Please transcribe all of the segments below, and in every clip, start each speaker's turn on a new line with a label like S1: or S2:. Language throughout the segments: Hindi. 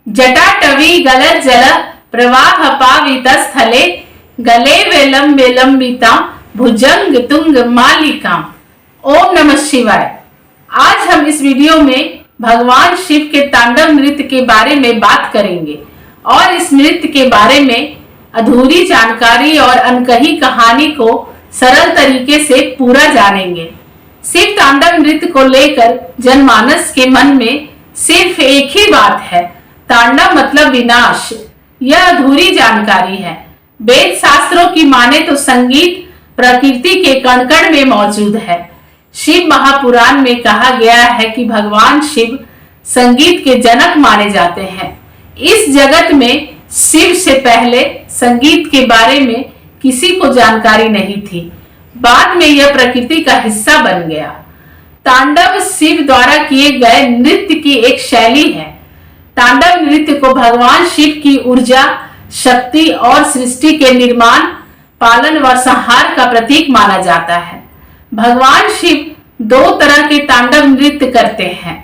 S1: जटाटवी गलत जल प्रवाह पावित स्थले गले वेलम विलंबिता भुजंग तुंग मालिका। ओम नमः शिवाय। आज हम इस वीडियो में भगवान शिव के तांडव नृत्य के बारे में बात करेंगे और इस नृत्य के बारे में अधूरी जानकारी और अनकही कहानी को सरल तरीके से पूरा जानेंगे। शिव तांडव नृत्य को लेकर जनमानस के मन में सिर्फ एक ही बात है, तांडव मतलब विनाश। यह अधूरी जानकारी है। वेद शास्त्रों की माने तो संगीत प्रकृति के कण कण में मौजूद है। शिव महापुराण में कहा गया है कि भगवान शिव संगीत के जनक माने जाते हैं। इस जगत में शिव से पहले संगीत के बारे में किसी को जानकारी नहीं थी। बाद में यह प्रकृति का हिस्सा बन गया। तांडव शिव द्वारा किए गए नृत्य की एक शैली है। तांडव नृत्य को भगवान शिव की ऊर्जा, शक्ति और सृष्टि के निर्माण, पालन व संहार का प्रतीक माना जाता है। भगवान शिव दो तरह के तांडव नृत्य करते हैं,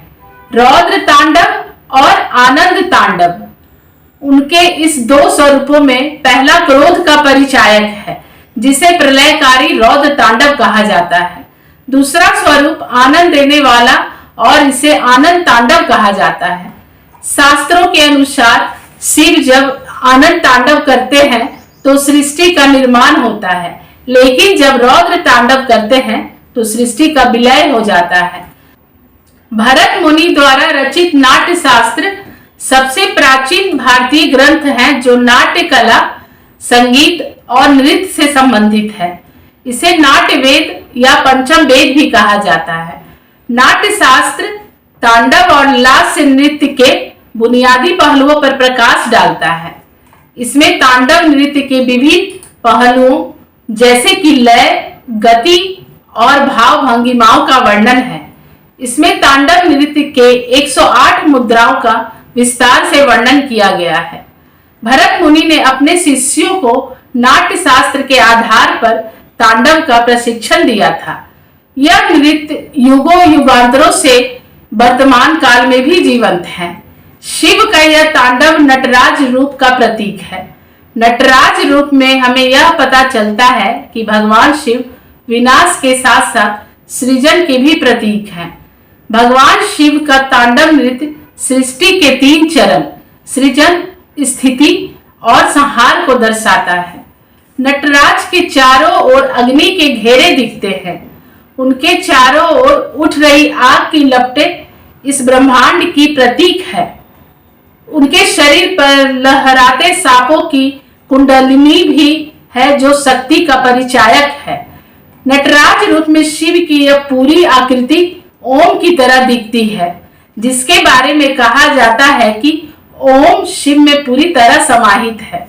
S1: रौद्र तांडव और आनंद तांडव। उनके इस दो स्वरूपों में पहला क्रोध का परिचायक है, जिसे प्रलयकारी रौद्र तांडव कहा जाता है। दूसरा स्वरूप आनंद देने वाला और इसे आनंद तांडव कहा जाता है। शास्त्रों के अनुसार शिव जब आनंद तांडव करते हैं तो सृष्टि का निर्माण होता है, लेकिन जब रौद्र तांडव करते हैं तो सृष्टि का विलय हो जाता है। भरत मुनि द्वारा रचित नाट्य शास्त्र सबसे प्राचीन भारतीय ग्रंथ है, जो नाट्य कला, संगीत और नृत्य से संबंधित है। इसे नाट्य वेद या पंचम वेद भी कहा जाता है। नाट्य शास्त्र तांडव और लास्य नृत्य के बुनियादी पहलुओं पर प्रकाश डालता है। इसमें तांडव नृत्य के विभिन्न पहलुओं जैसे कि लय, गति और भाव भंगिमाओं का वर्णन है। इसमें तांडव नृत्य के 108 मुद्राओं का विस्तार से वर्णन किया गया है। भरत मुनि ने अपने शिष्यों को नाट्य शास्त्र के आधार पर तांडव का प्रशिक्षण दिया था। यह नृत्य युगों युगांतरों से वर्तमान काल में भी जीवंत है। शिव का यह तांडव नटराज रूप का प्रतीक है। नटराज रूप में हमें यह पता चलता है कि भगवान शिव विनाश के साथ साथ सृजन के भी प्रतीक हैं। भगवान शिव का तांडव नृत्य सृष्टि के 3 चरण, सृजन, स्थिति और संहार को दर्शाता है। नटराज के चारों ओर अग्नि के घेरे दिखते हैं। उनके चारों ओर उठ रही आग की लपटें इस ब्रह्मांड की प्रतीक है। उनके शरीर पर लहराते सांपों की कुंडलिनी भी है, जो शक्ति का परिचायक है। नटराज रूप में शिव की यह पूरी आकृति ओम की तरह दिखती है, जिसके बारे में कहा जाता है कि ओम शिव में पूरी तरह समाहित है।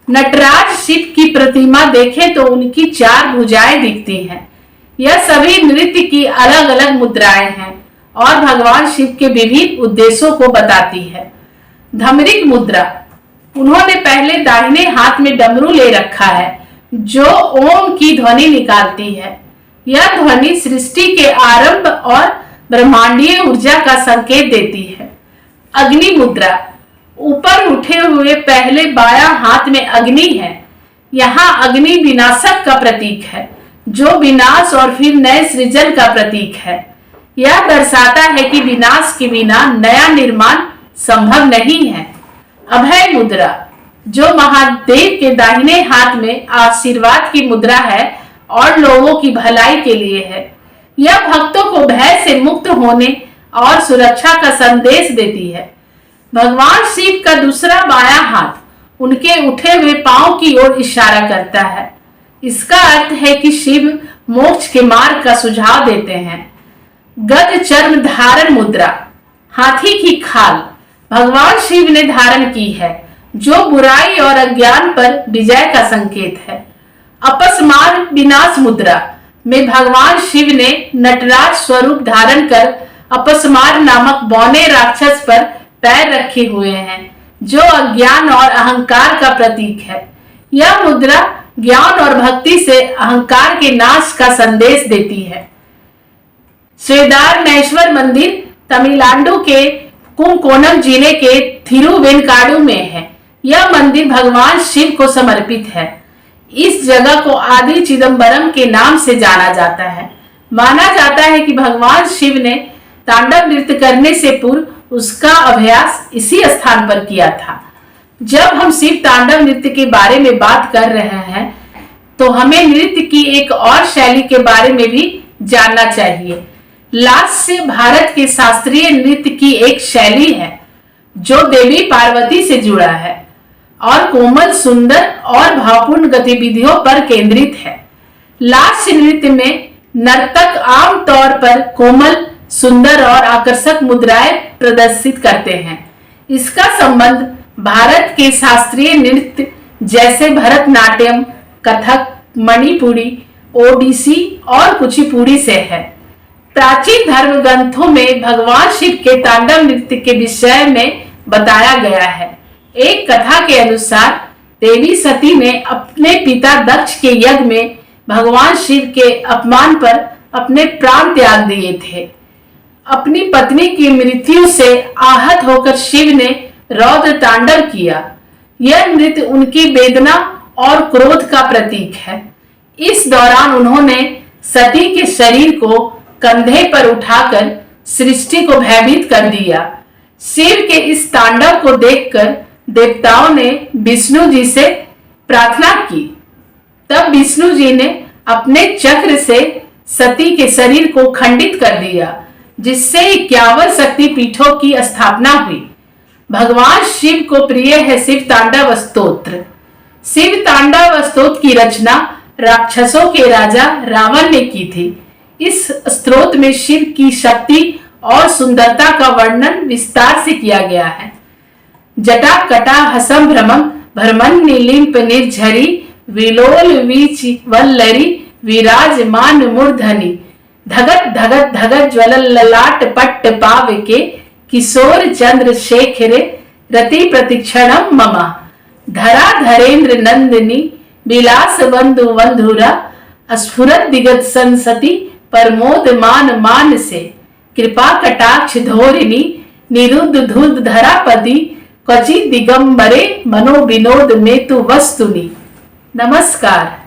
S1: नटराज शिव की प्रतिमा देखें तो उनकी 4 भुजाएं दिखती हैं। यह सभी नृत्य की अलग अलग मुद्राएं हैं और भगवान शिव के विभिन्न उद्देश्यों को बताती है। धमरिक मुद्रा, उन्होंने पहले दाहिने हाथ में डमरू ले रखा है, जो ओम की ध्वनि निकालती है। यह ध्वनि सृष्टि के आरंभ और ब्रह्मांडीय ऊर्जा का संकेत देती है। अग्नि मुद्रा, ऊपर उठे हुए पहले बायां हाथ में अग्नि है। यहाँ अग्नि विनाशक का प्रतीक है, जो विनाश और फिर नए सृजन का प्रतीक है। यह दर्शाता है कि विनाश के बिना नया निर्माण संभव नहीं है। अभय मुद्रा, जो महादेव के दाहिने हाथ में आशीर्वाद की मुद्रा है और लोगों की भलाई के लिए है। यह भक्तों को भय से मुक्त होने और सुरक्षा का संदेश देती है। भगवान शिव का दूसरा बायां हाथ उनके उठे हुए पांव की ओर इशारा करता है। इसका अर्थ है कि शिव मोक्ष के मार्ग का सुझाव देते हैं। गज चर्म धारण मुद्रा, हाथी की खाल भगवान शिव ने धारण की है, जो बुराई और अज्ञान पर विजय का संकेत है। अपस्मार विनाश मुद्रा में भगवान शिव ने नटराज स्वरूप धारण कर अपस्मार नामक बौने राक्षस पर पैर रखे हुए हैं, जो अज्ञान और अहंकार का प्रतीक है। यह मुद्रा ज्ञान और भक्ति से अहंकार के नाश का संदेश देती है। श्रीदारनेश्वर मंदिर तमिलनाडु के कुंभकोणम जिले के थिरुवेनकाडु में है। यह मंदिर भगवान शिव को समर्पित है। इस जगह को आदि चिदम्बरम के नाम से जाना जाता है। माना जाता है कि भगवान शिव ने तांडव नृत्य करने से पूर्व उसका अभ्यास इसी स्थान पर किया था। जब हम शिव तांडव नृत्य के बारे में बात कर रहे हैं तो हमें नृत्य की एक और शैली के बारे में भी जानना चाहिए। लास्य भारत के शास्त्रीय नृत्य की एक शैली है जो देवी पार्वती से जुड़ा है और कोमल, सुंदर और भावपूर्ण गतिविधियों पर केंद्रित है। लास्य नृत्य में नर्तक आमतौर पर कोमल, सुंदर और आकर्षक मुद्राएं प्रदर्शित करते हैं। इसका संबंध भारत के शास्त्रीय नृत्य जैसे भरतनाट्यम, कथक, मणिपुरी, ओडिसी और कुचिपुड़ी से है। प्राचीन धर्म ग्रंथों में भगवान शिव के तांडव नृत्य के विषय में बताया गया है। एक कथा के अनुसार देवी सती ने अपने पिता दक्ष के यज्ञ में भगवान शिव के अपमान पर अपने प्राण त्याग दिए थे। अपनी पत्नी की मृत्यु से आहत होकर शिव ने रौद्र तांडव किया। यह नृत्य उनकी वेदना और क्रोध का प्रतीक है। इस दौरान उन्होंने सती के शरीर को कंधे पर उठाकर सृष्टि को भयभीत कर दिया। शिव के इस तांडव को देखकर देवताओं ने विष्णु जी से प्रार्थना की। तब विष्णु जी ने अपने चक्र से सती के शरीर को खंडित कर दिया, जिससे 51 शक्ति पीठों की स्थापना हुई। भगवान शिव को प्रिय है शिव तांडव स्तोत्र। शिव तांडव स्तोत्र की रचना राक्षसों के राजा रावण ने की थी। इस स्तोत्र में शिव की शक्ति और सुंदरता का वर्णन विस्तार से किया गया है। जटा कटा हसम भ्रमम भ्रमण नीलिंप निर्झरी विलोल वीच वल्लरी विराजमान मूर्धनि धगत धगत धगत ज्वल ललाट पट्ट पाव के किशोर चंद्र शेखरे रति प्रतिक्षणम ममा धरा धरेन्द्र नंदिनी विलास बंधु बंधुरा स्फुरत दिगत संसति प्रमोद मान मान से कृपा कटाक्ष धोरिणी निरुद्ध धुद धरापति क्वचित दिगंबरे मनो विनोद मेतु वस्तुनि। नमस्कार।